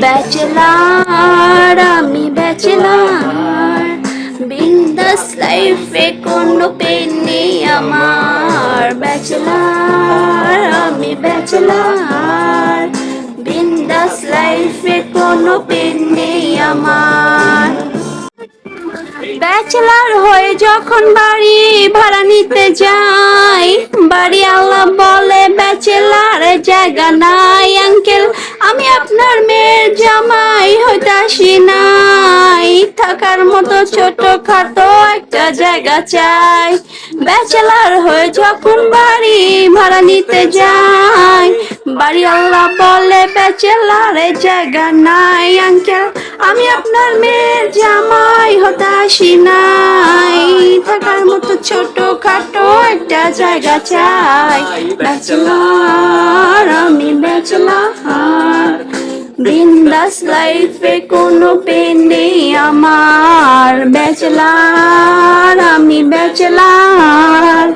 Bachelor আমি bachelor, বিন্দাস লাইফে কোনো পেন নেই আমার। ব্যাচেলার আমি ব্যাচেলার, বিন্দাস লাইফে কোনো পেন নেই আমার। ব্যাচেলার হয়ে যখন বাড়ি ভাড়া নিতে যাই, বাড়ি আল্লাহ বলে ব্যাচেলার জায়গা নাই। আঙ্কেল আমি আপনার মেয়ের জামাই হইতে আসি নাই, থাকার মতো ছোট খাটো একটা জায়গা চাই। ব্যাচেলার হয়ে যখন বাড়ি ভাড়া নিতে যাই, বাড়ি আল্লাহ বলে ব্যাচেলারের জায়গা নাই। আঙ্কেল আমি আপনার মেয়ের জামাই হতে আসি নাই, থাকার মতো ছোট খাটো একটা জায়গা চাই। ব্যাচেলার আমি ব্যাচেলার, বিন্দাস লাইফে কোনো পেন নেই আমার। ব্যাচেলার আমি ব্যাচেলার,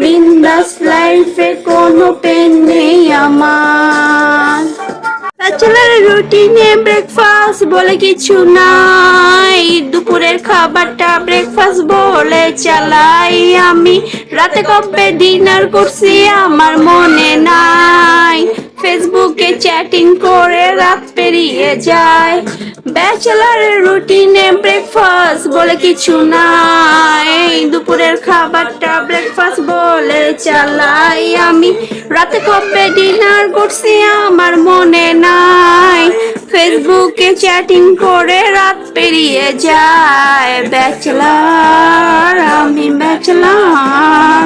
বিন্দাস লাইফে কোনো পেন নেই আমার। ব্যাচেলারের রুটিনে ব্রেকফাস্ট বলে কিছু নাই, দুপুরের খাবারটা ব্রেকফাস্ট বলে চালাই। আমি রাতে কবে ডিনার করছি আমার মনে নাই, ফেসবুকে চ্যাটিং করে রাত পেরিয়ে যায়। ব্যাচেলারের রুটিনে ব্রেকফাস্ট বলে কিছু নাই, দুপুরের খাবারটা ব্রেকফাস্ট বলে চালাই। আমি রাতে কবে ডিনার করছি আমার মনে নাই, ফেসবুকে চ্যাটিং করে রাত পেরিয়ে যায়। ব্যাচেলার আমি ব্যাচেলার,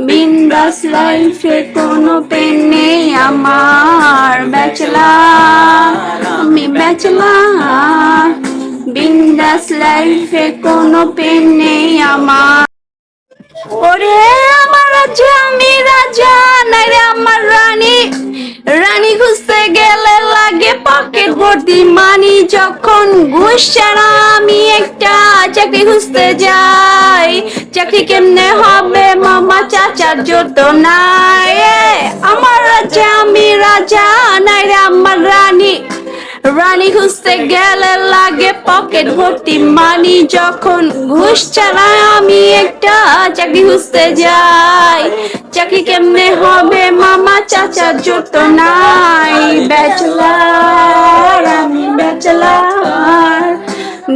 বিন্দাস লাইফে কোনো পেন নেই আমার। ব্যাচেলার আমি ব্যাচেলার, বিন্দাস লাইফে কোনো পেন নেই আমার। ওরে আমার রাজা আমি রাজা, নাই রে আমার রানী, রানী খুঁজতে গেলে লাগে পকেট ভর্তি মানি। যখন ঘুষ ছাড়া আমি একটা চাকরি খুঁজতে যাই, চাকরি কেমনে হবে মামা চাচার জোর তো নাই। আমার রাজা আমি রাজা, নাই রে আমার রানী, রানী খুঁজতে গেলে লাগে পকেট ভর্তি মানি। যখন ঘুষ ছাড়া আমি একটা চাকরি খুঁজতে যাই, চাকরি কেমনে হবে মামা চাচার জোর তো নাই। ব্যাচেলার আমি ব্যাচেলার,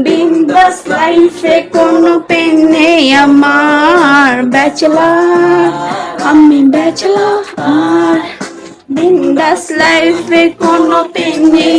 বিন্দাস লাইফে কোনো পেন নেই আমার। ব্যাচেলার আমি ব্যাচেলার, বিন্দাস লাইফে কোনো পেন নেই